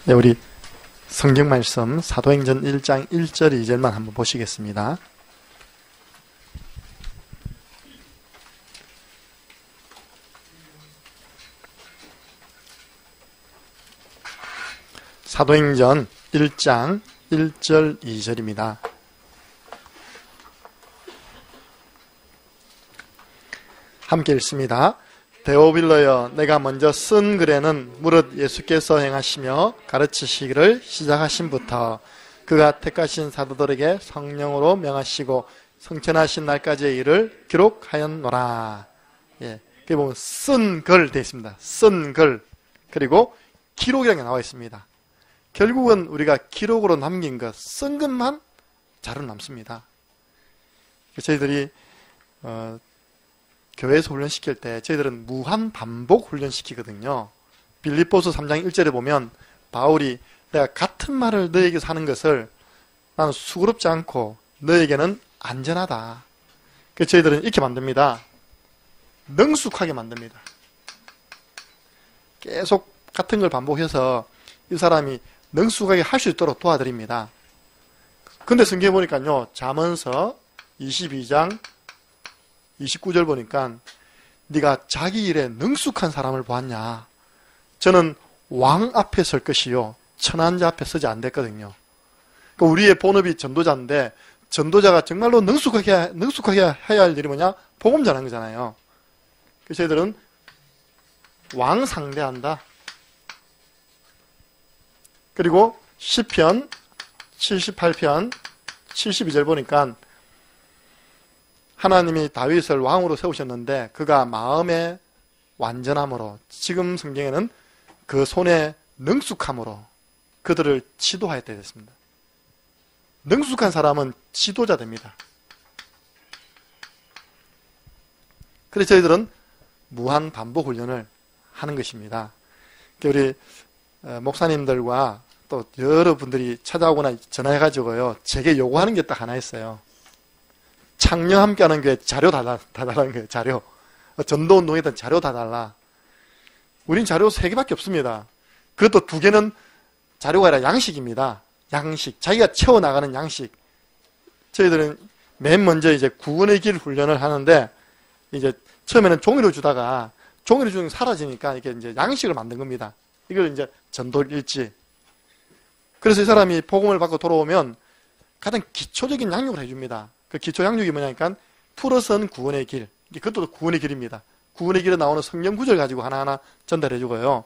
네, 우리 성경 말씀 사도행전 1장 1절 2절만 한번 보시겠습니다. 사도행전 1장 1절 2절입니다. 함께 읽습니다. 데오빌로여, 내가 먼저 쓴 글에는 무릇 예수께서 행하시며 가르치시기를 시작하신부터 그가 택하신 사도들에게 성령으로 명하시고 성천하신 날까지의 일을 기록하였노라. 예, 여기 보면 쓴 글 되어 있습니다. 쓴 글, 그리고 기록이라는 게 나와 있습니다. 결국은 우리가 기록으로 남긴 것, 쓴 것만 자료 남습니다. 저희들이 교회에서 훈련시킬 때 저희들은 무한 반복 훈련시키거든요. 빌립보서 3장 1절에 보면 바울이 내가 같은 말을 너에게서 하는 것을 나는 수고롭지 않고 너에게는 안전하다. 그래서 저희들은 이렇게 만듭니다. 능숙하게 만듭니다. 계속 같은 걸 반복해서 이 사람이 능숙하게 할 수 있도록 도와드립니다. 근데 성경에 보니까요, 잠언서 22장 29절 보니까 네가 자기 일에 능숙한 사람을 보았냐. 저는 왕 앞에 설 것이요 천한자 앞에 서지 않댔거든요. 그러니까 우리의 본업이 전도자인데 전도자가 정말로 능숙하게 해야 할 일이 뭐냐? 복음 전하는 거잖아요. 그래서 저희들은 왕 상대한다. 그리고 시편 78편 72절 보니까 하나님이 다윗을 왕으로 세우셨는데 그가 마음의 완전함으로, 지금 성경에는 그 손의 능숙함으로 그들을 지도하였다 했습니다. 능숙한 사람은 지도자 됩니다. 그래서 저희들은 무한 반복 훈련을 하는 것입니다. 우리 목사님들과 또 여러분들이 찾아오거나 전화해가지고요, 제게 요구하는 게 딱 하나 있어요. 창녀 함께하는 교회 자료 다 달라는 거예요. 자료. 전도운동에든 자료 다 달라. 우린 자료 3개밖에 없습니다. 그것도 2개는 자료가 아니라 양식입니다. 양식. 자기가 채워나가는 양식. 저희들은 맨 먼저 이제 구원의 길 훈련을 하는데, 이제 처음에는 종이로 주다가 종이로 주는 게 사라지니까 이게 이제 양식을 만든 겁니다. 이걸 이제 전도 일지. 그래서 이 사람이 복음을 받고 돌아오면 가장 기초적인 양육을 해줍니다. 그 기초 양육이 뭐냐니까 풀어선 구원의 길. 그것도 구원의 길입니다. 구원의 길에 나오는 성경 구절 가지고 하나하나 전달해 주고요.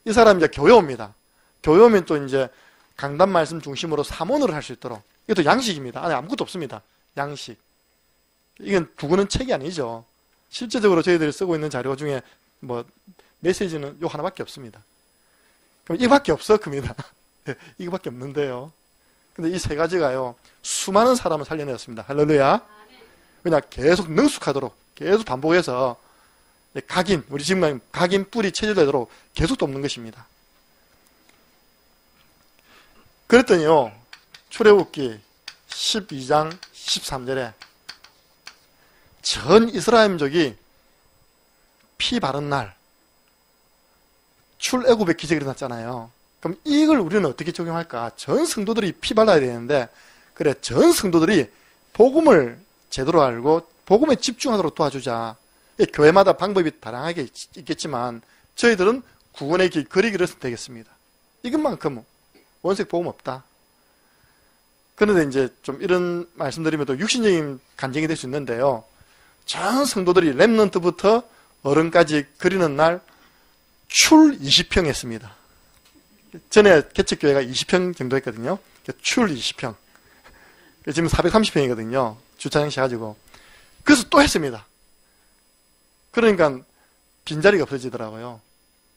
이 사람이 이제 교회 옵니다. 교회 오면 또 이제 강단 말씀 중심으로 사모를 할 수 있도록. 이것도 양식입니다. 안에 아무것도 없습니다. 양식. 이건 두고는 책이 아니죠. 실제적으로 저희들이 쓰고 있는 자료 중에 뭐 메시지는 요 하나밖에 없습니다. 그럼 이거밖에 없어? 겁니다. 이거밖에 없는데요. 근데 이 3가지가요, 수많은 사람을 살려내었습니다. 할렐루야. 그냥 계속 능숙하도록, 계속 반복해서 각인, 우리 지금 각인 뿔이 체질되도록 계속 돕는 것입니다. 그랬더니요, 출애굽기 12장 13절에 전 이스라엘 민족이 피 바른 날 출애굽의 기적이 일어났잖아요. 그럼 이걸 우리는 어떻게 적용할까? 전 성도들이 피 발라야 되는데, 그래, 전 성도들이 복음을 제대로 알고 복음에 집중하도록 도와주자. 교회마다 방법이 다양하게 있겠지만 저희들은 구원의 길 그리기를 되겠습니다. 이것만큼 원색 복음 없다. 그런데 이제 좀 이런 말씀드리면 또 육신적인 간증이 될 수 있는데요, 전 성도들이 렘넌트부터 어른까지 그리는 날 출 20평 했습니다. 전에 개척교회가 20평 정도 했거든요. 출 20평. 지금 430평이거든요. 주차장 셔가지고. 그래서 또 했습니다. 그러니까 빈자리가 없어지더라고요.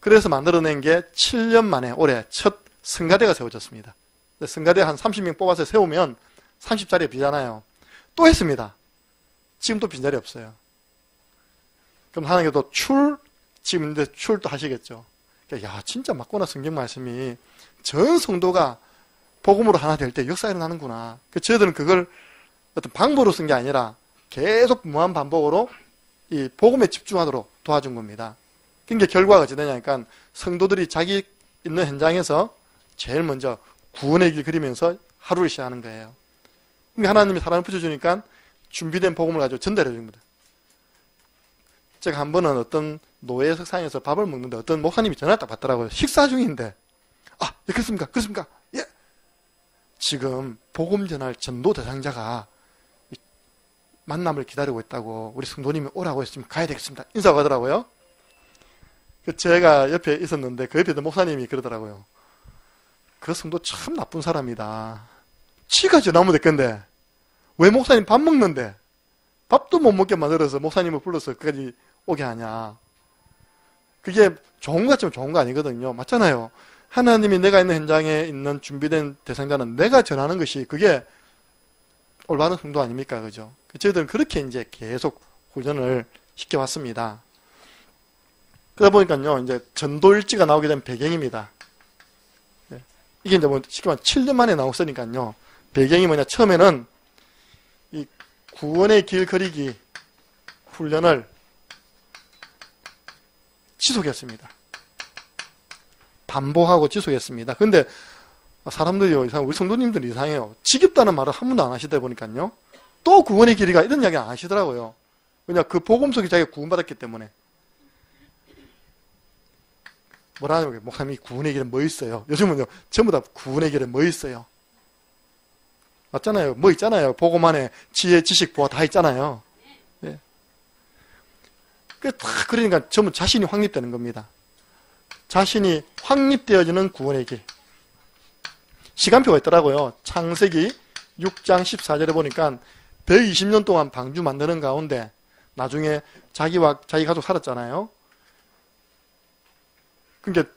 그래서 만들어낸 게 7년 만에 올해 첫 성가대가 세워졌습니다. 성가대 한 30명 뽑아서 세우면 30자리가 비잖아요. 또 했습니다. 지금 또 빈자리 없어요. 그럼 하나님께서 지금 근데 출도 하시겠죠. 야, 진짜 맞구나. 성경 말씀이 전 성도가 복음으로 하나 될 때 역사 일어나는구나. 저희들은 그걸 어떤 방법으로 쓴 게 아니라 계속 무한 반복으로 이 복음에 집중하도록 도와준 겁니다. 그러니까 결과가 어찌 되냐니까 성도들이 자기 있는 현장에서 제일 먼저 구원의 길 그리면서 하루를 시작하는 거예요. 하나님이 사람을 붙여주니까 준비된 복음을 가지고 전달해 줍니다. 제가 한 번은 어떤 노예 석상에서 밥을 먹는데 어떤 목사님이 전화를 딱 받더라고요. 식사 중인데, 예, 그렇습니까? 그렇습니까? 예. 지금 복음 전할 전도 대상자가 만남을 기다리고 있다고 우리 성도님이 오라고 했으면 가야 되겠습니다. 인사가 가더라고요. 제가 옆에 있었는데 그 옆에 있던 목사님이 그러더라고요. 그 성도 참 나쁜 사람이다. 지가 전화하면 됐건데 왜 목사님 밥 먹는데 밥도 못 먹게 만들어서 목사님을 불러서 그까지 오게 하냐. 그게 좋은 것 같지만 좋은 거 아니거든요. 맞잖아요. 하나님이 내가 있는 현장에 있는 준비된 대상자는 내가 전하는 것이 그게 올바른 성도 아닙니까? 그죠? 저희들은 그렇게 이제 계속 훈련을 시켜왔습니다. 그러다 보니까요, 이제 전도일지가 나오게 된 배경입니다. 이게 이제 뭐 쉽게 말하면 7년 만에 나왔으니까요. 배경이 뭐냐, 처음에는 이 구원의 길 그리기 훈련을 지속했습니다. 반복하고 지속했습니다. 근데 사람들이요, 우리 성도님들이 이상해요. 지겹다는 말을 한 번도 안 하시다 보니까요. 또 구원의 길이가 이런 이야기 안 하시더라고요. 왜냐, 그 복음 속에 자기가 구원받았기 때문에. 뭐라는 목사님이 구원의 길에 뭐 있어요? 요즘은요, 전부 다 구원의 길에 뭐 있어요? 맞잖아요. 뭐 있잖아요. 복음 안에 지혜, 지식, 보아 다 있잖아요. 예. 그러니까 전부 자신이 확립되는 겁니다. 자신이 확립되어지는 구원의 길. 시간표가 있더라고요. 창세기 6장 14절에 보니까 120년 동안 방주 만드는 가운데 나중에 자기와 자기 가족 살았잖아요. 그러니까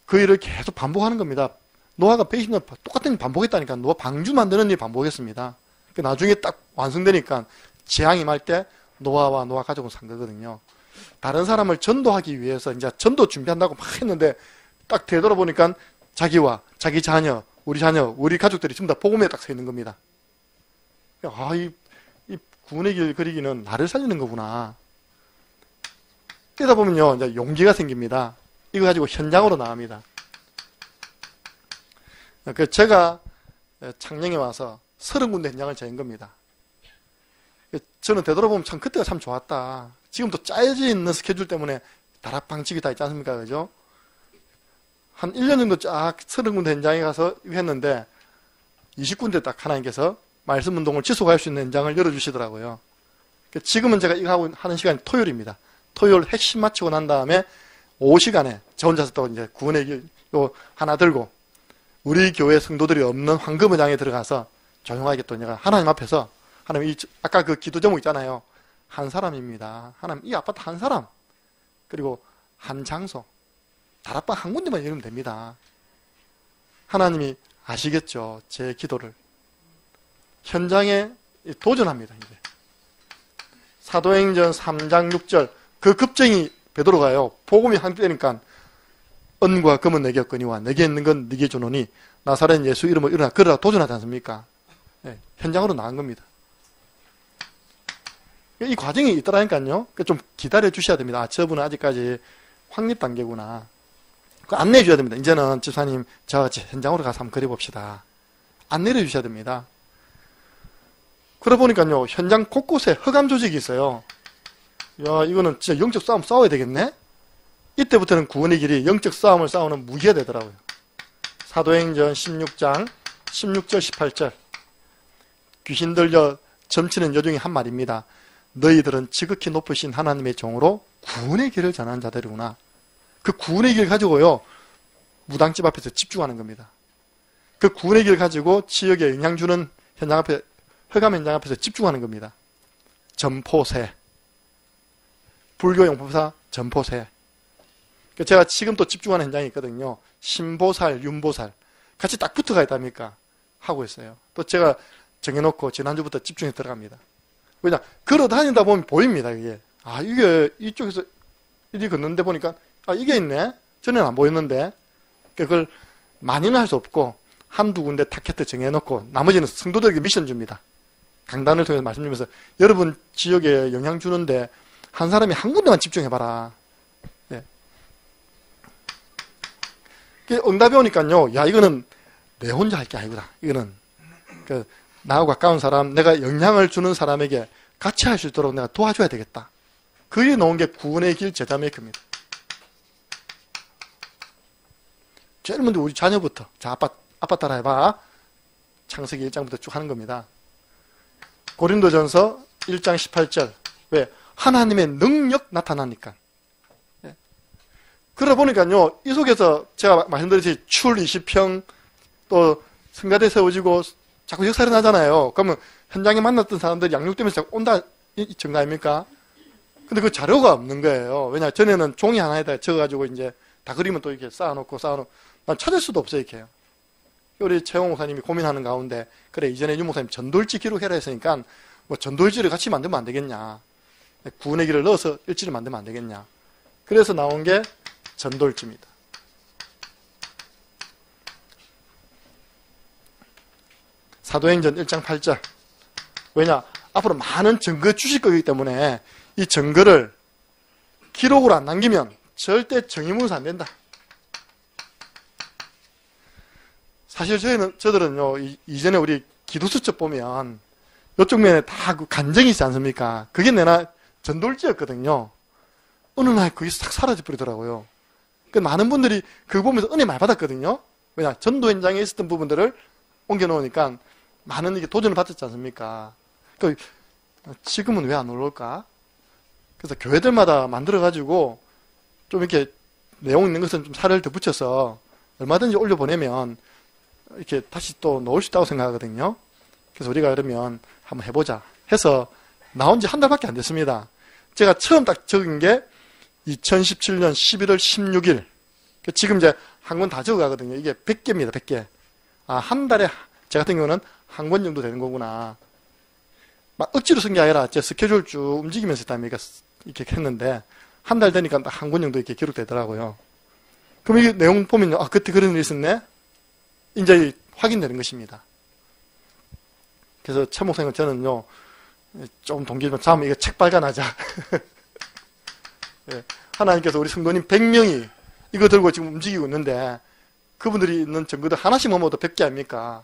그 일을 계속 반복하는 겁니다. 노아가 120년 똑같은 일 반복했다니까. 노아 방주 만드는 일 반복했습니다. 나중에 딱 완성되니까 재앙이 임할 때 노아와 노아 가족은 산 거거든요. 다른 사람을 전도하기 위해서 이제 전도 준비한다고 막 했는데 딱 되돌아보니까 자기와 자기 자녀, 우리 가족들이 전부 다 복음에 딱 서 있는 겁니다. 이 구원의 길 그리기는 나를 살리는 거구나. 그러다 보면요, 이제 용기가 생깁니다. 이거 가지고 현장으로 나갑니다. 제가 창녕에 와서 30군데 현장을 저은 겁니다. 저는 되돌아보면 참 그때가 참 좋았다. 지금도 짜여져 있는 스케줄 때문에 다락방식이 다 있지 않습니까? 그죠? 한 1년 정도 쫙 30군데 현장에 가서 했는데 20군데 딱 하나님께서 말씀 운동을 지속할 수 있는 현장을 열어주시더라고요. 지금은 제가 이거 하는 시간이 토요일입니다. 토요일 핵심 마치고 난 다음에 오후 시간에 저 혼자서 또 이제 구원의 길 하나 들고 우리 교회 성도들이 없는 황금의장에 들어가서 조용하게 또 내가 하나님 앞에서 하나님 아까 그 기도 제목 있잖아요. 한 사람입니다. 하나님 이 아파트 한 사람 그리고 한 장소 다락방 한 군데만 열면 됩니다. 하나님이 아시겠죠. 제 기도를. 현장에 도전합니다. 이제. 사도행전 3장 6절 그 급쟁이 베드로가요. 복음이 한때니까 은과 금은 내게 없거니와 내게 있는 건 네게 주노니 나사렛 예수 이름으로 일어나 그러라 도전하지 않습니까? 네, 현장으로 나간 겁니다. 이 과정이 있더라니까요. 좀 기다려 주셔야 됩니다. 저분은 아직까지 확립 단계구나. 안내해 줘야 됩니다. 이제는 집사님 저 현장으로 가서 한번 그려봅시다. 안내해 주셔야 됩니다. 그러다 보니까요. 현장 곳곳에 흑암 조직이 있어요. 야, 이거는 진짜 영적 싸움 싸워야 되겠네? 이때부터는 구원의 길이 영적 싸움을 싸우는 무기가 되더라고요. 사도행전 16장 16절 18절 귀신 들려 점치는 여종이 한 말입니다. 너희들은 지극히 높으신 하나님의 종으로 구원의 길을 전하는 자들이구나. 그 구원의 길 가지고요. 무당집 앞에서 집중하는 겁니다. 그 구원의 길 가지고 지역에 영향 주는 현장 앞에 흑암 현장 앞에서 집중하는 겁니다. 점포새 불교 용법사 점포새 제가 지금 또 집중하는 현장이 있거든요. 신보살, 윤보살 같이 딱 붙어가 있답니까? 하고 있어요. 또 제가 정해놓고 지난주부터 집중해 들어갑니다. 왜냐 걸어 다니다 보면 보입니다. 이게 이쪽에서 이리 걷는데 보니까 이게 있네? 전에는 안 보였는데 그걸 많이는 할 수 없고 한두 군데 타켓트 정해놓고 나머지는 성도들에게 미션 줍니다. 강단을 통해서 말씀드리면서 여러분 지역에 영향 주는데 한 사람이 한 군데만 집중해봐라. 네. 응답이 오니까요, 야, 이거는 내 혼자 할 게 아니구나. 이거는 나하고 가까운 사람, 내가 영향을 주는 사람에게 같이 할 수 있도록 내가 도와줘야 되겠다. 그게 나온 게 구원의 길 제자 메이커입니다. 제일 먼저 우리 자녀부터. 자, 아빠 따라 해봐. 창세기 1장부터 쭉 하는 겁니다. 고린도전서 1장 18절. 왜? 하나님의 능력 나타나니까. 예. 그러다 보니까요, 이 속에서 제가 말씀드렸듯이 출 20평, 또 성가대 세워지고 자꾸 역사 일어나잖아요. 그러면 현장에 만났던 사람들이 양육되면서 자꾸 온다, 이 증거 아닙니까? 근데 그 자료가 없는 거예요. 왜냐, 전에는 종이 하나에다 적어가지고 이제 다 그리면 또 이렇게 쌓아놓고 난 찾을 수도 없어요, 이렇게요. 우리 최홍 목사님이 고민하는 가운데, 그래, 이전에 유 목사님 전돌지 기록해라 했으니까, 뭐 전돌지를 같이 만들면 안 되겠냐. 구원의 길을 넣어서 일지를 만들면 안 되겠냐. 그래서 나온 게 전돌지입니다. 사도행전 1장 8절. 왜냐? 앞으로 많은 증거 주실 거기 때문에 이 증거를 기록으로 안 남기면 절대 정의문서 안 된다. 사실 저들은요, 이전에 우리 기도수첩 보면 이쪽 면에 다 그 간정이 있지 않습니까? 그게 내나 전돌지였거든요. 어느 날 그게 싹 사라져 버리더라고요. 그 많은 분들이 그거 보면서 은혜 많이 받았거든요. 왜냐? 전도 현장에 있었던 부분들을 옮겨놓으니까 많은 이게 도전을 받았지 않습니까? 그 지금은 왜 안 올라올까? 그래서 교회들마다 만들어가지고 좀 이렇게 내용 있는 것은 좀 살을 더 붙여서 얼마든지 올려보내면 이렇게 다시 또 넣을 수 있다고 생각하거든요. 그래서 우리가 그러면 한번 해보자 해서 나온 지 한 달밖에 안 됐습니다. 제가 처음 딱 적은 게 2017년 11월 16일. 지금 이제 한 권 다 적어가거든요. 이게 100개입니다. 100개. 아, 한 달에 제 같은 경우는 한 권 정도 되는 거구나. 막 억지로 쓴 게 아니라 제 스케줄 쭉 움직이면서 했다면 이렇게 했는데 한 달 되니까 한 권 정도 이렇게 기록되더라고요. 그럼 이 내용 보면요. 아, 그때 그런 일이 있었네? 이제 확인되는 것입니다. 그래서 최 목사님은 저는요, 좀 동기지만 다음에 이거 책 발간하자. 예, 하나님께서 우리 성도님 100명이 이거 들고 지금 움직이고 있는데 그분들이 있는 증거들 하나씩 모아도 100개 아닙니까?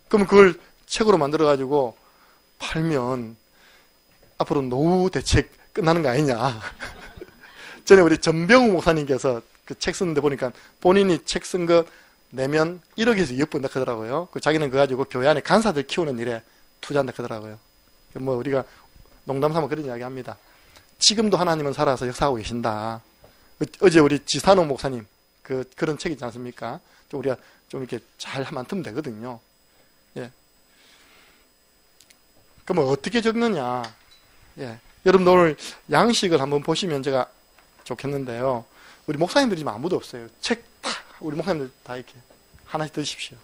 그러면 그걸 책으로 만들어가지고 팔면 앞으로 노후 대책 끝나는 거 아니냐. 전에 우리 전병우 목사님께서 그 책 쓰는데 보니까 본인이 책 쓴 거 내면 1억에서 2억 번다 하더라고요. 자기는 그거 가지고 교회 안에 간사들 키우는 일에 투자한다 하더라고요. 뭐 우리가 농담 삼아 그런 이야기 합니다. 지금도 하나님은 살아서 역사하고 계신다. 어제 우리 지산호 목사님 그런 책 있지 않습니까? 좀 우리가 좀 이렇게 잘 하면 틀면 되거든요. 예. 그러면 어떻게 적느냐? 예. 여러분 오늘 양식을 한번 보시면 제가 좋겠는데요. 우리 목사님들이 지금 아무도 없어요. 책 다 우리 목사님들 다 이렇게 하나씩 드십시오.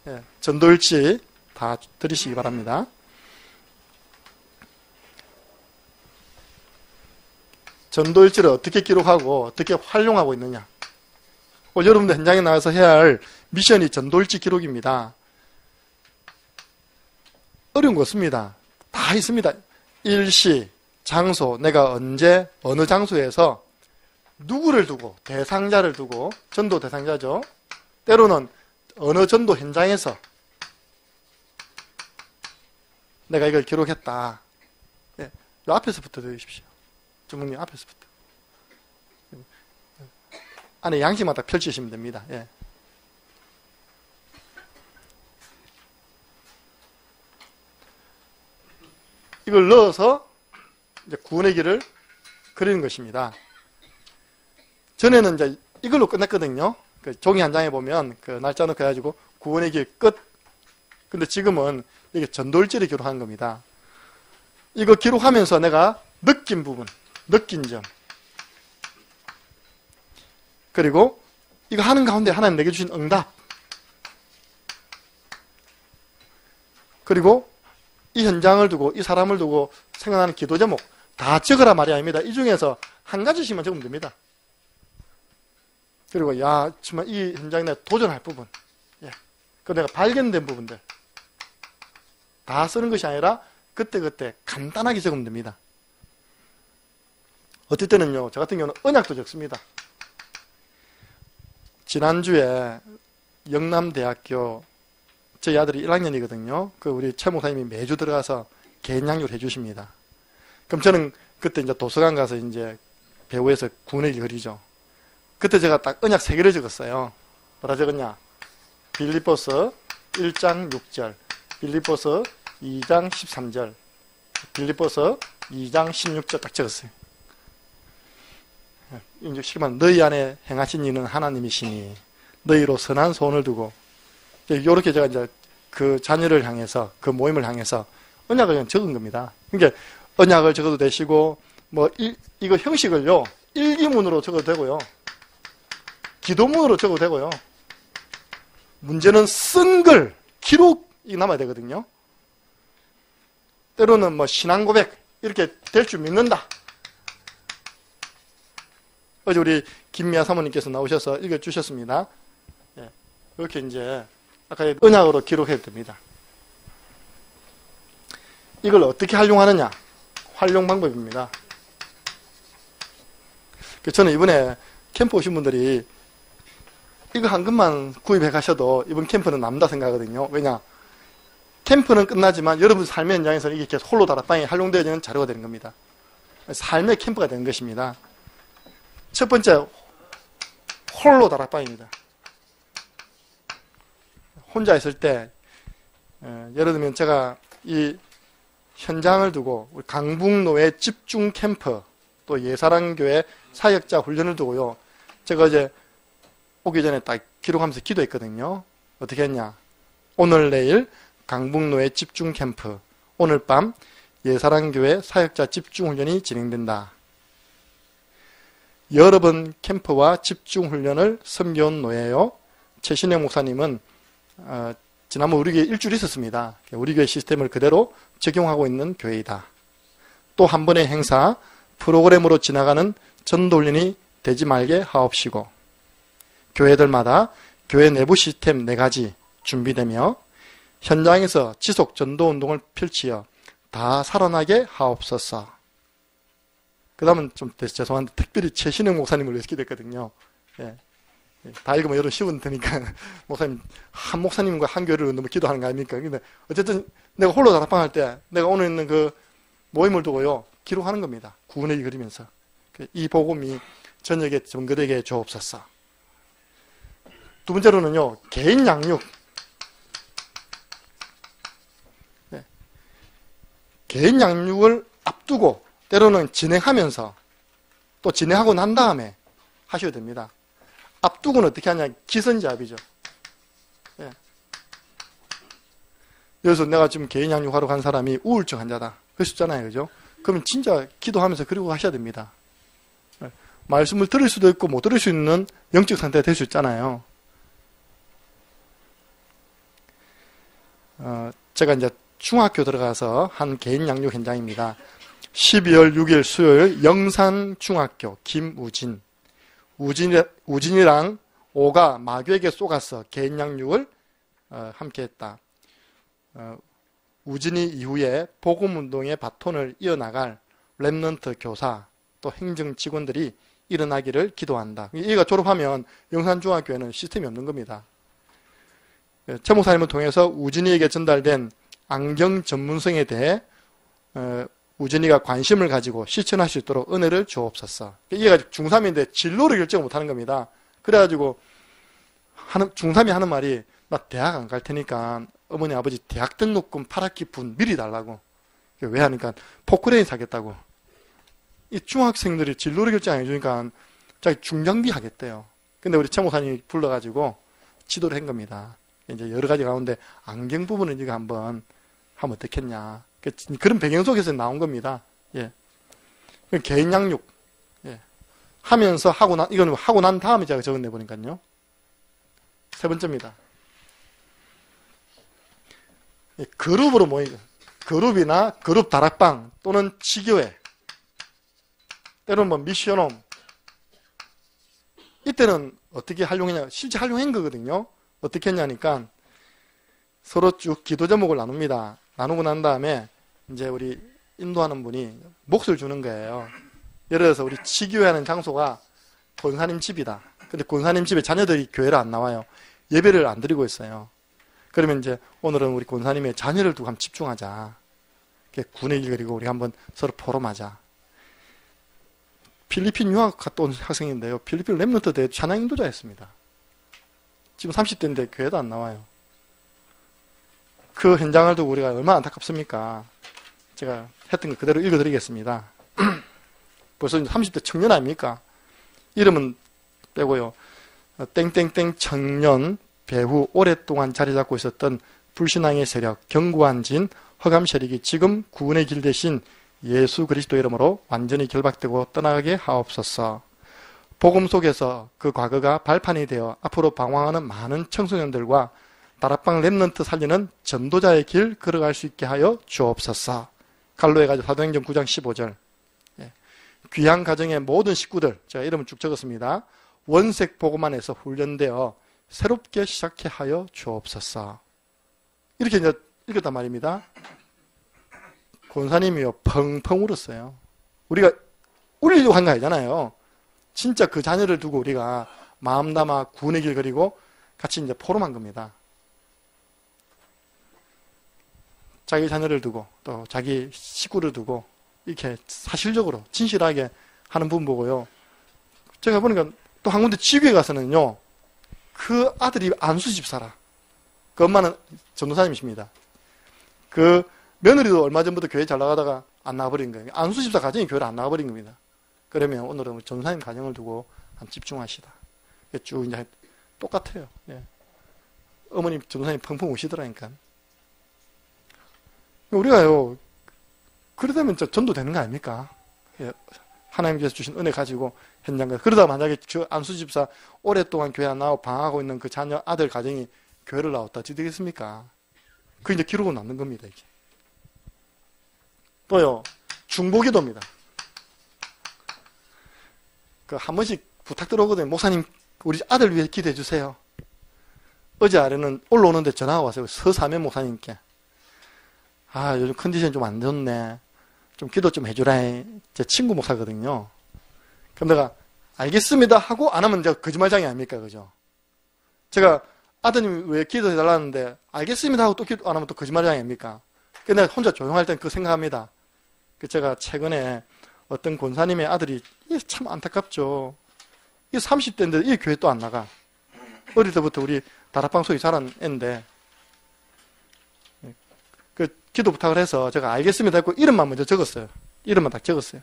예. 전돌지 다 드리시기 바랍니다. 전도일지를 어떻게 기록하고 어떻게 활용하고 있느냐. 여러분들 현장에 나가서 해야 할 미션이 전도일지 기록입니다. 어려운 거 없습니다. 다 있습니다. 일시, 장소, 내가 언제, 어느 장소에서 누구를 두고, 대상자를 두고, 전도 대상자죠. 때로는 어느 전도 현장에서 내가 이걸 기록했다. 예, 이 앞에서부터 드십시오. 주목님 앞에서부터. 안에 양식마다 펼치시면 됩니다. 예. 이걸 넣어서 이제 구원의 길을 그리는 것입니다. 전에는 이제 이걸로 끝냈거든요. 그 종이 한 장에 보면 그 날짜 넣고 해가지고 구원의 길 끝. 근데 지금은 이게 전도일지를 기록하는 겁니다. 이거 기록하면서 내가 느낀 부분, 느낀 점. 그리고 이거 하는 가운데 하나님 내게 주신 응답. 그리고 이 현장을 두고 이 사람을 두고 생각나는 기도 제목 다 적으라 말이 아닙니다. 이 중에서 한 가지씩만 적으면 됩니다. 그리고 야 정말 이 현장에 내가 도전할 부분, 예, 그 내가 발견된 부분들 다 쓰는 것이 아니라 그때그때 간단하게 적으면 됩니다. 어떨 때는요, 저 같은 경우는 언약도 적습니다. 지난주에 영남대학교 저희 아들이 1학년이거든요. 그 우리 최 목사님이 매주 들어가서 개인 양육을 해주십니다. 그럼 저는 그때 이제 도서관 가서 이제 배우에서 구내기 그리죠. 그때 제가 딱 언약 3개를 적었어요. 뭐라 적었냐? 빌립보서 1장 6절, 빌립보서 2장 13절, 빌립보서 2장 16절 딱 적었어요. 이제 시기만 너희 안에 행하신 이는 하나님이시니 너희로 선한 소원을 두고, 이렇게 제가 이제 그 자녀를 향해서, 그 모임을 향해서 언약을 그냥 적은 겁니다. 그러니까 언약을 적어도 되시고, 뭐 이거 형식을요 일기문으로 적어도 되고요, 기도문으로 적어도 되고요. 문제는 쓴 글, 기록이 남아야 되거든요. 때로는 뭐 신앙 고백 이렇게 될 줄 믿는다. 어제 우리 김미아 사모님께서 나오셔서 읽어주셨습니다. 예, 이렇게 이제 아까 언약으로 기록해도 됩니다. 이걸 어떻게 활용하느냐? 활용 방법입니다. 저는 이번에 캠프 오신 분들이 이거 한 것만 구입해 가셔도 이번 캠프는 남다 생각하거든요. 왜냐? 캠프는 끝나지만 여러분 삶의 현장에서는 이게 계속 홀로 다락방이 활용되어지는 자료가 되는 겁니다. 삶의 캠프가 되는 것입니다. 첫 번째, 홀로 다락방입니다. 혼자 있을 때, 예를 들면 제가 이 현장을 두고 우리 강북노회 집중 캠프, 또 예사랑교회 사역자 훈련을 두고요, 제가 이제 오기 전에 딱 기록하면서 기도했거든요. 어떻게 했냐? 오늘 내일 강북노회 집중 캠프, 오늘 밤 예사랑교회 사역자 집중 훈련이 진행된다. 여러 번 캠프와 집중 훈련을 섬겨온 노예요. 최신영 목사님은 지난번 우리 교회 일주일 있었습니다. 우리 교회 시스템을 그대로 적용하고 있는 교회이다. 또 한 번의 행사, 프로그램으로 지나가는 전도훈련이 되지 말게 하옵시고, 교회들마다 교회 내부 시스템 4가지 준비되며 현장에서 지속 전도운동을 펼치어 다 살아나게 하옵소서. 그 다음은 좀 죄송한데 특별히 최신영 목사님을 위해서 기도했거든요. 예. 다 읽으면 여러분 쉬운 테니까 목사님, 한 목사님과 한 교회를 너무 기도하는 거 아닙니까? 근데 어쨌든 내가 홀로 다락방할 때 내가 오늘 있는 그 모임을 두고요 기록하는 겁니다. 구분하기 그리면서 이 복음이 저녁에 전거되게 주옵소서. 두 번째로는요, 개인 양육. 네. 개인 양육을 앞두고 때로는 진행하면서 또 진행하고 난 다음에 하셔야 됩니다. 앞두고는 어떻게 하냐? 기선제압이죠. 예. 그래서 내가 지금 개인 양육하러 간 사람이 우울증 환자다. 그럴 수 있잖아요. 그죠? 그러면 진짜 기도하면서 그리고 하셔야 됩니다. 예. 말씀을 들을 수도 있고 못 들을 수 있는 영적 상태가 될 수 있잖아요. 제가 이제 중학교 들어가서 한 개인 양육 현장입니다. 12월 6일 수요일 영산중학교 김우진. 우진이랑 오가 마귀에게 쏘가서 개인 양육을 함께 했다. 우진이 이후에 복음운동의 바톤을 이어나갈 랩넌트 교사 또 행정 직원들이 일어나기를 기도한다. 얘가 졸업하면 영산중학교에는 시스템이 없는 겁니다. 최 목사님을 통해서 우진이에게 전달된 안경 전문성에 대해 우진이가 관심을 가지고 실천할 수 있도록 은혜를 주옵소서. 얘가 중3인데 진로를 결정을 못하는 겁니다. 그래가지고 중3이 하는 말이 나 대학 안 갈 테니까 어머니 아버지 대학 등록금 8학기 분 미리 달라고. 왜 하니까 포크레인 사겠다고. 이 중학생들이 진로를 결정 안 해주니까 자기 중장비 하겠대요. 근데 우리 최 목사님이 불러가지고 지도를 한 겁니다. 이제 여러 가지 가운데 안경 부분은 이거 한번 하면 어떻겠냐. 그런 배경 속에서 나온 겁니다. 예. 개인 양육. 예. 하면서 이건 하고 난 다음에 제가 적어내 보니까요. 세 번째입니다. 예, 그룹으로 모이고, 그룹이나 그룹 다락방 또는 지교회, 때로는 뭐 미션홈. 이때는 어떻게 활용했냐? 실제 활용한 거거든요. 어떻게 했냐니까 서로 쭉 기도 제목을 나눕니다. 나누고 난 다음에 이제 우리 인도하는 분이 몫을 주는 거예요. 예를 들어서 우리 지교회 하는 장소가 권사님 집이다. 근데 권사님 집에 자녀들이 교회를 안 나와요. 예배를 안 드리고 있어요. 그러면 이제 오늘은 우리 권사님의 자녀를 두고 한번 집중하자. 군의 길 그리고 우리 한번 서로 포럼하자. 필리핀 유학 갔다 온 학생인데요. 필리핀 렘넌트 대회 찬양 인도자였습니다. 지금 30대인데 교회도 안 나와요. 그 현장을 두고 우리가 얼마나 안타깝습니까? 제가 했던 거 그대로 읽어드리겠습니다. 벌써 30대 청년 아닙니까? 이름은 빼고요. 땡땡땡 청년 배후 오랫동안 자리 잡고 있었던 불신앙의 세력 경구한진 허감 세력이 지금 구원의 길 대신 예수 그리스도 이름으로 완전히 결박되고 떠나가게 하옵소서. 복음 속에서 그 과거가 발판이 되어 앞으로 방황하는 많은 청소년들과 다락방 렘넌트 살리는 전도자의 길 걸어갈 수 있게 하여 주옵소서. 갈로해가지고 사도행전 9장 15절. 귀한 가정의 모든 식구들, 제가 이름을 쭉 적었습니다. 원색 복음 안에서 훈련되어 새롭게 시작해 하여 주옵소서. 이렇게 이제 읽었단 말입니다. 권사님이요 펑펑 울었어요. 우리가 울리려고 한 거 아니잖아요. 진짜 그 자녀를 두고 우리가 마음 담아 구원의 길 그리고 같이 이제 포럼한 겁니다. 자기 자녀를 두고 또 자기 식구를 두고 이렇게 사실적으로 진실하게 하는 분 보고요. 제가 보니까 또 한 군데 지구에 가서는요. 그 아들이 안수 집사라. 그 엄마는 전도사님이십니다. 그 며느리도 얼마 전부터 교회 잘 나가다가 안 나와버린 거예요. 안수 집사 가정이 교회를 안 나와버린 겁니다. 그러면 오늘은 전도사님 가정을 두고 한 집중하시다. 쭉 이제 똑같아요. 예. 어머님 전도사님 펑펑 우시더라니까. 우리가요, 그러다면 전도 되는 거 아닙니까? 예. 하나님께서 주신 은혜 가지고 현장 가서. 그러다 만약에 저 안수 집사 오랫동안 교회 안 나오고 방황하고 있는 그 자녀 아들 가정이 교회를 나왔다. 어찌 되겠습니까? 그 이제 기록은 남는 겁니다, 이게. 또요, 중보기도입니다. 그 한 번씩 부탁 들어오거든요. 목사님, 우리 아들 위해 기도해 주세요. 어제 아래는 올라오는데 전화가 왔어요. 서사면 목사님께. 아, 요즘 컨디션 좀 안 좋네. 좀 기도 좀 해주라. 제 친구 목사거든요. 그럼 내가 알겠습니다 하고 안 하면 제가 거짓말장이 아닙니까? 그죠? 제가 아드님 왜 기도해 달라는데 알겠습니다 하고 또 기도 안 하면 또 거짓말장이 아닙니까? 근데 내가 혼자 조용할 땐 그거 생각합니다. 제가 최근에 어떤 권사님의 아들이 이게 참 안타깝죠. 이게 30대인데 이 교회 또 안 나가. 어릴 때부터 우리 다락방 소리 자란 애인데 그 기도 부탁을 해서 제가 알겠습니다 했고 이름만 먼저 적었어요. 이름만 딱 적었어요.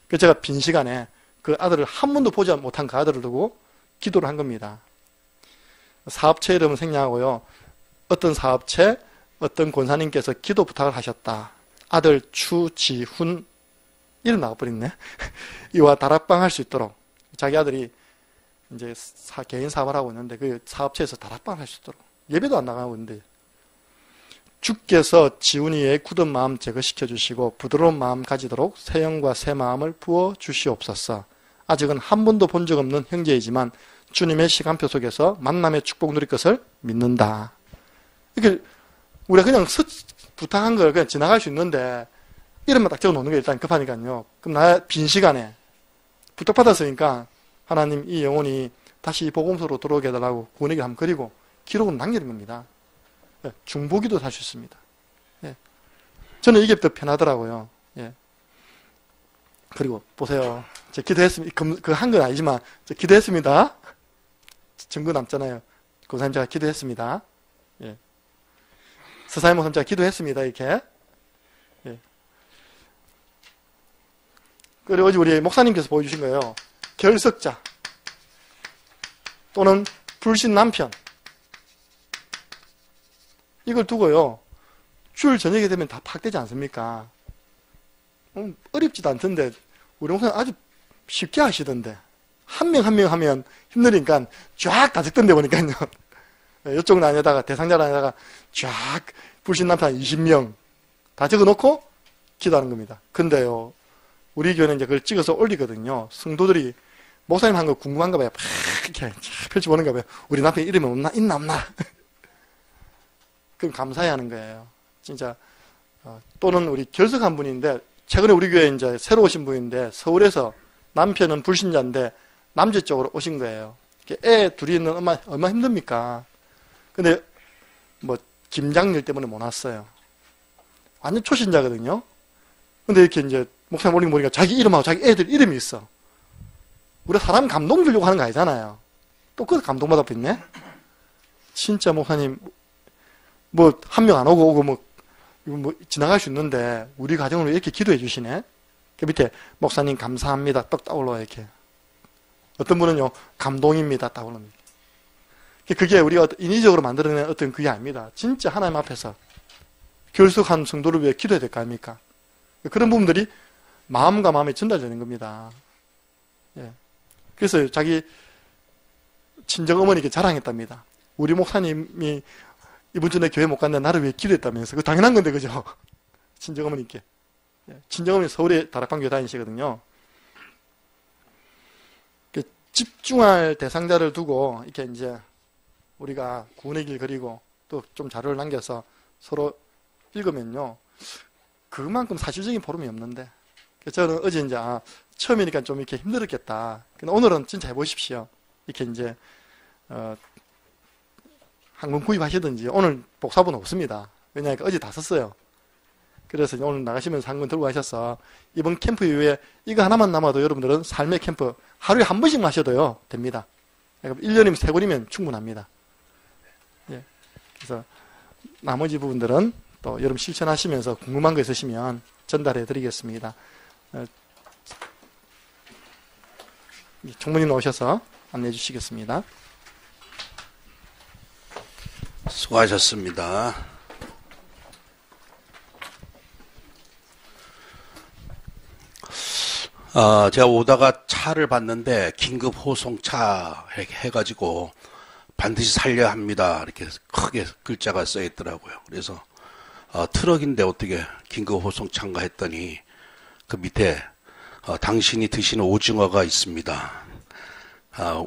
그래서 제가 빈 시간에 그 아들을 한 번도 보지 못한 그 아들을 두고 기도를 한 겁니다. 사업체 이름은 생략하고요. 어떤 사업체, 어떤 권사님께서 기도 부탁을 하셨다. 아들 추지훈 이름 나와버렸네. 이와 다락방 할 수 있도록 자기 아들이 이제 개인 사업을 하고 있는데 그 사업체에서 다락방 할 수 있도록 예배도 안 나가고 있는데 주께서 지훈이의 굳은 마음 제거시켜 주시고 부드러운 마음 가지도록 새 영과 새 마음을 부어 주시옵소서. 아직은 한 번도 본 적 없는 형제이지만 주님의 시간표 속에서 만남의 축복 누릴 것을 믿는다. 이렇게 우리가 그냥 부탁한 걸 그냥 지나갈 수 있는데 이름만 딱 적어놓는 게 일단 급하니까요. 그럼 나 빈 시간에 부탁받았으니까 하나님 이 영혼이 다시 복음서로 들어오게 해달라고 구원의 길 한번 그리고 기록은 남기는 겁니다. 중보기도 할 수 있습니다. 예. 저는 이게 더 편하더라고요. 예. 그리고 보세요. 제가 기도했습니다. 그 한 건 아니지만 제가 기도했습니다. 증거 남잖아요. 고사님 제가 기도했습니다. 예. 서사님 목사님 제가 기도했습니다. 이렇게. 예. 그리고 어제 우리 목사님께서 보여주신 거예요. 결석자 또는 불신 남편 이걸 두고요. 주일 저녁에 되면 다 파악되지 않습니까? 어렵지도 않던데 우리 목사님 아주 쉽게 하시던데 한 명 한 명 하면 힘드니까 쫙 다 적던데 보니까요. 이쪽 라인에다가 대상자 라인에다가 쫙 불신 남편 20명 다 적어놓고 기도하는 겁니다. 근데요. 우리 교회는 이제 그걸 찍어서 올리거든요. 성도들이 목사님 한 거 궁금한가 봐요. 이렇게 펼쳐보는가 봐요. 우리 남편 이름이 없나? 있나 없나? 그럼 감사해 하는 거예요. 진짜. 또는 우리 결석한 분인데 최근에 우리 교회에 이제 새로 오신 분인데 서울에서 남편은 불신자인데 남자 쪽으로 오신 거예요. 애 둘이 있는 엄마 얼마나 힘듭니까? 근데 뭐 김장일 때문에 못 왔어요. 완전 초신자거든요. 근데 이렇게 이제 목사님 올린 거 보니까 자기 이름하고 자기 애들 이름이 있어. 우리가 사람 감동 주려고 하는 거 아니잖아요. 또 그래서 감동받아 뵀네? 진짜 목사님, 뭐, 한 명 안 오고, 이거 뭐, 지나갈 수 있는데, 우리 가정으로 이렇게 기도해 주시네? 그 밑에, 목사님 감사합니다. 떡 떠올라요, 이렇게. 어떤 분은요, 감동입니다. 떠올릅니다. 그게 우리가 인위적으로 만들어낸 어떤 그게 아닙니다. 진짜 하나님 앞에서 결속한 성도를 위해 기도해야 될 거 아닙니까? 그런 부분들이 마음과 마음에 전달되는 겁니다. 예. 그래서 자기 친정 어머니께 자랑했답니다. 우리 목사님이 이번 주에 교회 못 갔는데 나를 위해 기도했다면서. 그 당연한 건데, 그죠? 친정 어머니께. 예. 친정 어머니 서울에 다락방 교회 다니시거든요. 집중할 대상자를 두고 이렇게 이제 우리가 구원의 길 그리고 또 좀 자료를 남겨서 서로 읽으면요. 그만큼 사실적인 보름이 없는데. 저는 어제 이제, 처음이니까 좀 이렇게 힘들었겠다. 근데 오늘은 진짜 해보십시오. 이렇게 이제, 한권 구입하시든지, 오늘 복사본 없습니다. 왜냐하면 어제 다 썼어요. 그래서 오늘 나가시면서 한 권 들고 가셔서, 이번 캠프 이후에 이거 하나만 남아도 여러분들은 삶의 캠프 하루에 한 번씩만 하셔도요, 됩니다. 그러니까 1년이면 3권이면 충분합니다. 예. 그래서 나머지 부분들은 또 여러분 실천하시면서 궁금한 거 있으시면 전달해 드리겠습니다. 총무님 나오셔서 안내해 주시겠습니다. 수고하셨습니다. 제가 오다가 차를 봤는데 긴급 호송차 해가지고 반드시 살려야 합니다. 이렇게 크게 글자가 써 있더라고요. 그래서 트럭인데 어떻게 긴급 호송차인가 했더니 그 밑에 당신이 드시는 오징어가 있습니다.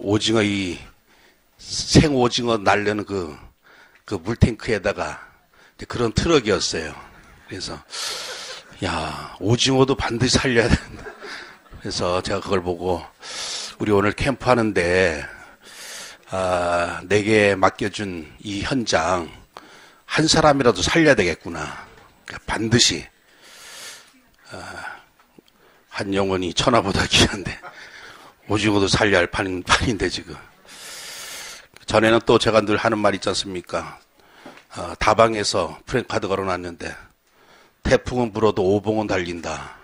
오징어 이 생오징어 날려는 그 물탱크에다가 그런 트럭이었어요. 그래서 야 오징어도 반드시 살려야 된다. 그래서 제가 그걸 보고 우리 오늘 캠프 하는데 내게 맡겨준 이 현장 한 사람이라도 살려야 되겠구나. 그러니까 반드시 한 영혼이 천하보다 귀한데 오징어도 살려야 할 판인데 지금. 전에는 또 제가 늘 하는 말 있지 않습니까? 다방에서 프랭카드 걸어놨는데 태풍은 불어도 오봉은 달린다.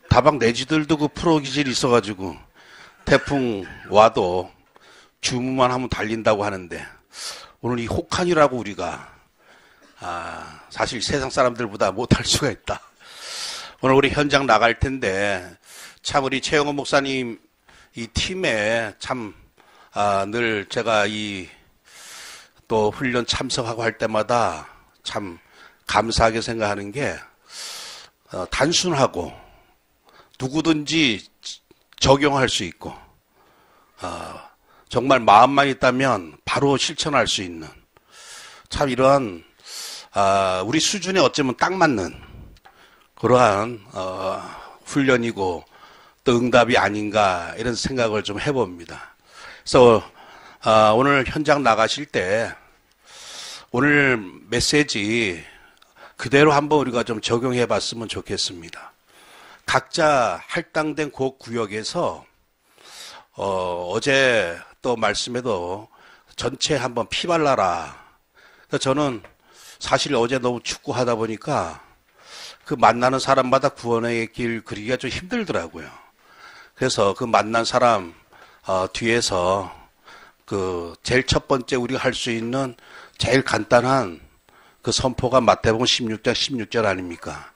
다방 내지들도 그 프로 기질이 있어가지고 태풍 와도 주문만 하면 달린다고 하는데 오늘 이 혹한이라고 우리가 사실 세상 사람들보다 못할 수가 있다. 오늘 우리 현장 나갈 텐데 참 우리 최영원 목사님 이 팀에 참 늘 제가 이 또 훈련 참석하고 할 때마다 참 감사하게 생각하는 게 단순하고 누구든지 적용할 수 있고 정말 마음만 있다면 바로 실천할 수 있는 참 이러한 우리 수준에 어쩌면 딱 맞는 그러한 훈련이고 또 응답이 아닌가 이런 생각을 좀 해봅니다. 그래서 오늘 현장 나가실 때 오늘 메시지 그대로 한번 우리가 좀 적용해 봤으면 좋겠습니다. 각자 할당된 그 구역에서 어제 또 말씀에도 전체 한번 피 발라라. 저는 사실 어제 너무 축구하다 보니까 그 만나는 사람마다 구원의 길 그리기가 좀 힘들더라고요. 그래서 그 만난 사람 뒤에서 그 제일 첫 번째 우리가 할 수 있는 제일 간단한 그 선포가 마태복음 16장 16절 아닙니까?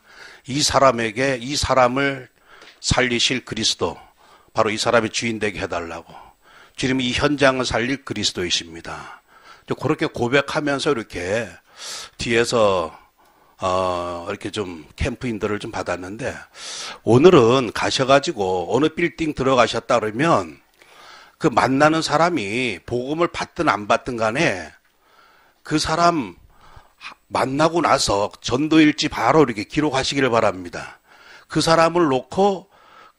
이 사람에게 이 사람을 살리실 그리스도 바로 이 사람의 주인 되게 해달라고. 주님이 이 현장을 살릴 그리스도이십니다. 그렇게 고백하면서 이렇게 뒤에서 이렇게 좀 캠프인들을 좀 받았는데 오늘은 가셔가지고 어느 빌딩 들어가셨다 그러면 그 만나는 사람이 복음을 받든 안 받든 간에 그 사람 만나고 나서 전도일지 바로 이렇게 기록하시기를 바랍니다. 그 사람을 놓고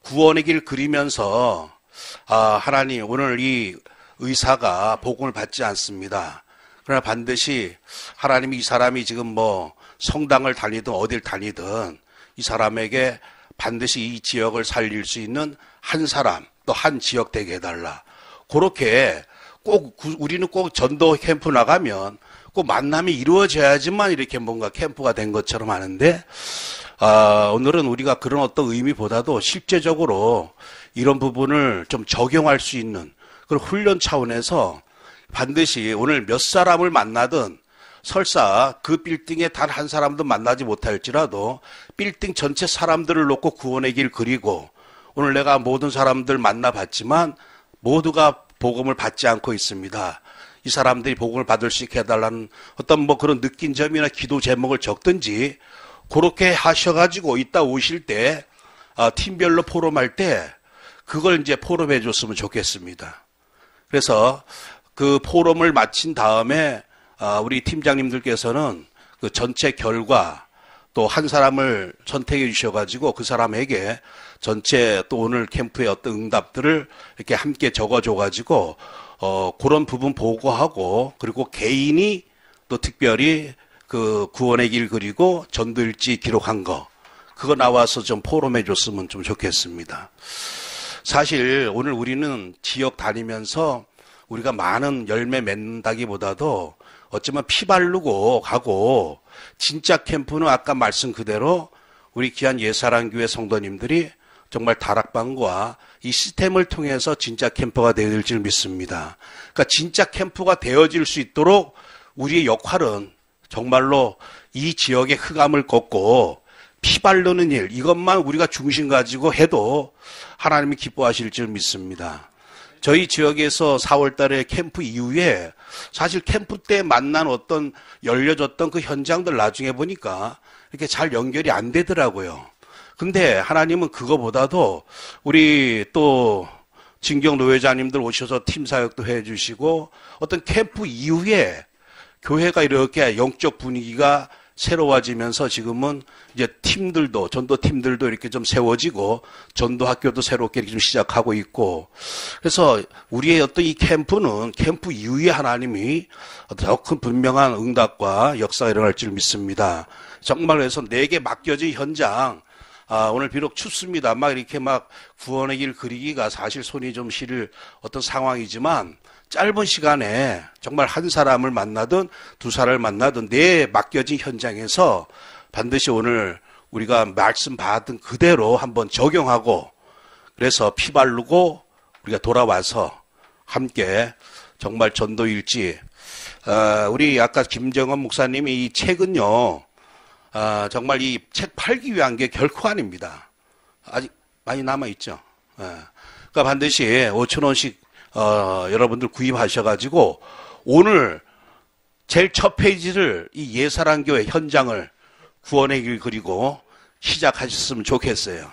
구원의 길 그리면서 하나님 오늘 이 의사가 복음을 받지 않습니다. 그러나 반드시 하나님이 이 사람이 지금 뭐 성당을 다니든 어딜 다니든 이 사람에게 반드시 이 지역을 살릴 수 있는 한 사람, 또 한 지역 되게 해달라. 그렇게 꼭 우리는 꼭 전도 캠프 나가면 꼭 만남이 이루어져야지만 이렇게 뭔가 캠프가 된 것처럼 하는데, 오늘은 우리가 그런 어떤 의미보다도 실제적으로 이런 부분을 좀 적용할 수 있는 그런 훈련 차원에서 반드시 오늘 몇 사람을 만나든 설사 그 빌딩에 단 한 사람도 만나지 못할지라도 빌딩 전체 사람들을 놓고 구원의 길 그리고, 오늘 내가 모든 사람들 만나봤지만 모두가 복음을 받지 않고 있습니다. 이 사람들이 복음을 받을 수 있게 해달라는 어떤 뭐 그런 느낀 점이나 기도 제목을 적든지 그렇게 하셔가지고 이따 오실 때 팀별로 포럼할 때 그걸 이제 포럼해 줬으면 좋겠습니다. 그래서 그 포럼을 마친 다음에 우리 팀장님들께서는 그 전체 결과 또 한 사람을 선택해 주셔가지고 그 사람에게 전체 또 오늘 캠프의 어떤 응답들을 이렇게 함께 적어줘가지고 그런 부분 보고하고, 그리고 개인이 또 특별히 그 구원의 길 그리고 전도일지 기록한 거 그거 나와서 좀 포럼해 줬으면 좀 좋겠습니다. 사실 오늘 우리는 지역 다니면서 우리가 많은 열매 맺는다기보다도 어쩌면 피 바르고 가고, 진짜 캠프는 아까 말씀 그대로 우리 귀한 예사랑교회 성도님들이 정말 다락방과 이 시스템을 통해서 진짜 캠프가 되어질 줄 믿습니다. 그러니까 진짜 캠프가 되어질 수 있도록 우리의 역할은 정말로 이 지역의 흑암을 걷고 피 바르는 일, 이것만 우리가 중심 가지고 해도 하나님이 기뻐하실 줄 믿습니다. 저희 지역에서 4월 달에 캠프 이후에 사실 캠프 때 만난 어떤 열려졌던 그 현장들 나중에 보니까 이렇게 잘 연결이 안 되더라고요. 근데 하나님은 그거보다도 우리 또 진경 노회자님들 오셔서 팀 사역도 해주시고 어떤 캠프 이후에 교회가 이렇게 영적 분위기가 새로워지면서 지금은 이제 팀들도, 전도 팀들도 이렇게 좀 세워지고 전도 학교도 새롭게 이렇게 좀 시작하고 있고, 그래서 우리의 어떤 이 캠프는 캠프 이후에 하나님이 더 큰 분명한 응답과 역사가 일어날 줄 믿습니다. 정말 그래서 내게 맡겨진 현장, 오늘 비록 춥습니다. 막 이렇게 막 구원의 길 그리기가 사실 손이 좀 시릴 어떤 상황이지만 짧은 시간에 정말 한 사람을 만나든 두 사람을 만나든 내 맡겨진 현장에서 반드시 오늘 우리가 말씀 받은 그대로 한번 적용하고, 그래서 피 바르고 우리가 돌아와서 함께 정말 전도일지, 우리 아까 김정은 목사님이 이 책은요, 정말 이 책 팔기 위한 게 결코 아닙니다. 아직 많이 남아있죠. 그러니까 반드시 5,000원씩 여러분들 구입하셔가지고 오늘 제일 첫 페이지를 이 예사랑교회 현장을 구원의 길 그리고 시작하셨으면 좋겠어요.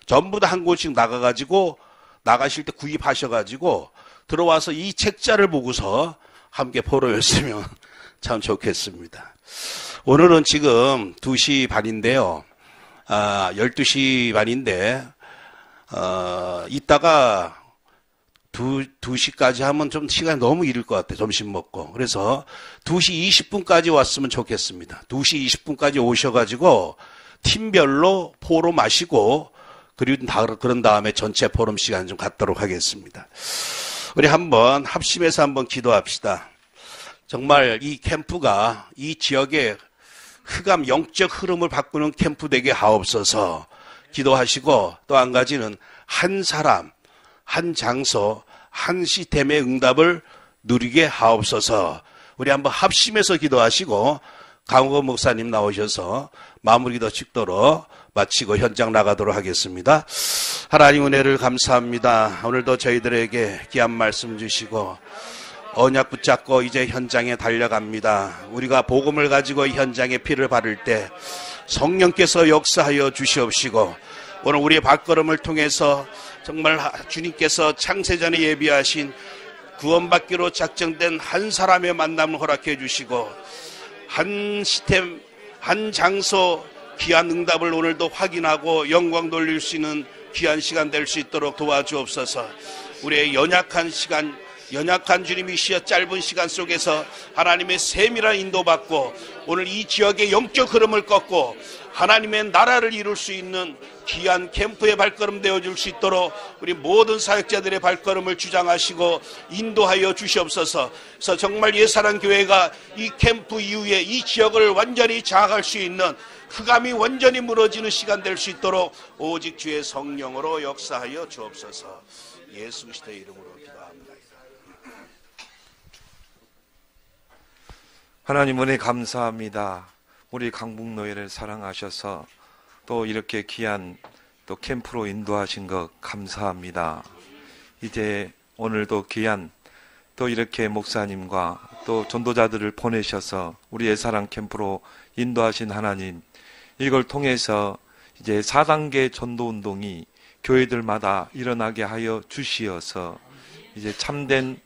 전부 다 한 곳씩 나가가지고 나가실 때 구입하셔가지고 들어와서 이 책자를 보고서 함께 포럼했으면 참 좋겠습니다. 오늘은 지금 2시 반인데요. 12시 반인데 이따가 2시까지 하면 좀 시간이 너무 이를 것 같아요. 점심 먹고. 그래서 2시 20분까지 왔으면 좋겠습니다. 2시 20분까지 오셔가지고 팀별로 포럼 하시고, 그리고 그런 다음에 전체 포럼 시간 좀 갖도록 하겠습니다. 우리 한번 합심해서 한번 기도합시다. 정말 이 캠프가 이 지역의 흑암 영적 흐름을 바꾸는 캠프 되게 하옵소서 기도하시고, 또 한 가지는 한 사람, 한 장소, 한 시스템의 응답을 누리게 하옵소서. 우리 한번 합심해서 기도하시고 강호 목사님 나오셔서 마무리 기도 찍도록 마치고 현장 나가도록 하겠습니다. 하나님 은혜를 감사합니다. 오늘도 저희들에게 귀한 말씀 주시고 언약 붙잡고 이제 현장에 달려갑니다. 우리가 복음을 가지고 이 현장에 피를 바를 때 성령께서 역사하여 주시옵시고, 오늘 우리의 발걸음을 통해서 정말 주님께서 창세전에 예비하신 구원받기로 작정된 한 사람의 만남을 허락해 주시고, 한 시스템, 한 장소 귀한 응답을 오늘도 확인하고 영광 돌릴 수 있는 귀한 시간 될 수 있도록 도와주옵소서. 우리의 연약한 시간, 연약한 주님이시여 짧은 시간 속에서 하나님의 세밀한 인도받고 오늘 이 지역의 영적 흐름을 꺾고 하나님의 나라를 이룰 수 있는 귀한 캠프의 발걸음 되어줄 수 있도록 우리 모든 사역자들의 발걸음을 주장하시고 인도하여 주시옵소서. 그래서 정말 예사랑교회가 이 캠프 이후에 이 지역을 완전히 장악할 수 있는 흑암이 완전히 무너지는 시간 될 수 있도록 오직 주의 성령으로 역사하여 주옵소서. 예수 그리스도의 이름으로 기도합니다. 하나님 은혜 감사합니다. 우리 강북노예를 사랑하셔서 또 이렇게 귀한 또 캠프로 인도하신 것 감사합니다. 이제 오늘도 귀한 또 이렇게 목사님과 또 전도자들을 보내셔서 우리의 사랑 캠프로 인도하신 하나님, 이걸 통해서 이제 4단계 전도운동이 교회들마다 일어나게 하여 주시어서 이제 참된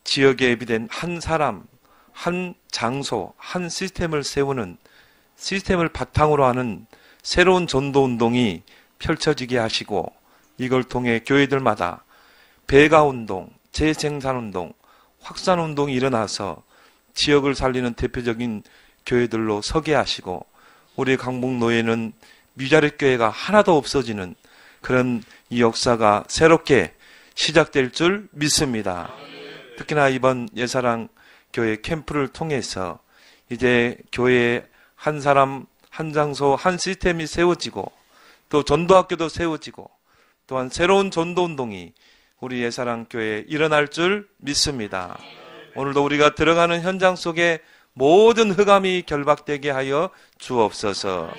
지역에 예비된 한 사람, 한 장소, 한 시스템을 세우는, 시스템을 바탕으로 하는 새로운 전도운동이 펼쳐지게 하시고, 이걸 통해 교회들마다 배가운동, 재생산운동, 확산운동이 일어나서 지역을 살리는 대표적인 교회들로 서게 하시고, 우리 강북노예는 미자립교회가 하나도 없어지는 그런 이 역사가 새롭게 시작될 줄 믿습니다. 특히나 이번 예사랑 교회 캠프를 통해서 이제 교회에 한 사람, 한 장소, 한 시스템이 세워지고 또 전도학교도 세워지고 또한 새로운 전도운동이 우리 예사랑 교회에 일어날 줄 믿습니다. 오늘도 우리가 들어가는 현장 속에 모든 흑암이 결박되게 하여 주옵소서.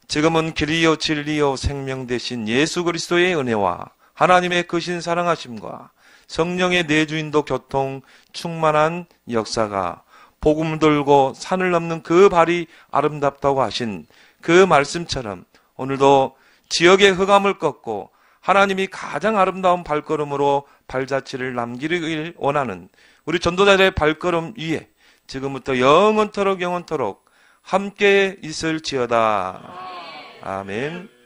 지금은 길이요 진리요 생명 되신 예수 그리스도의 은혜와 하나님의 크신 사랑하심과 성령의 내주인도 교통 충만한 역사가 복음 들고 산을 넘는 그 발이 아름답다고 하신 그 말씀처럼 오늘도 지역의 흑암을 꺾고 하나님이 가장 아름다운 발걸음으로 발자취를 남기길 원하는 우리 전도자들의 발걸음 위에 지금부터 영원토록 함께 있을지어다. 아멘.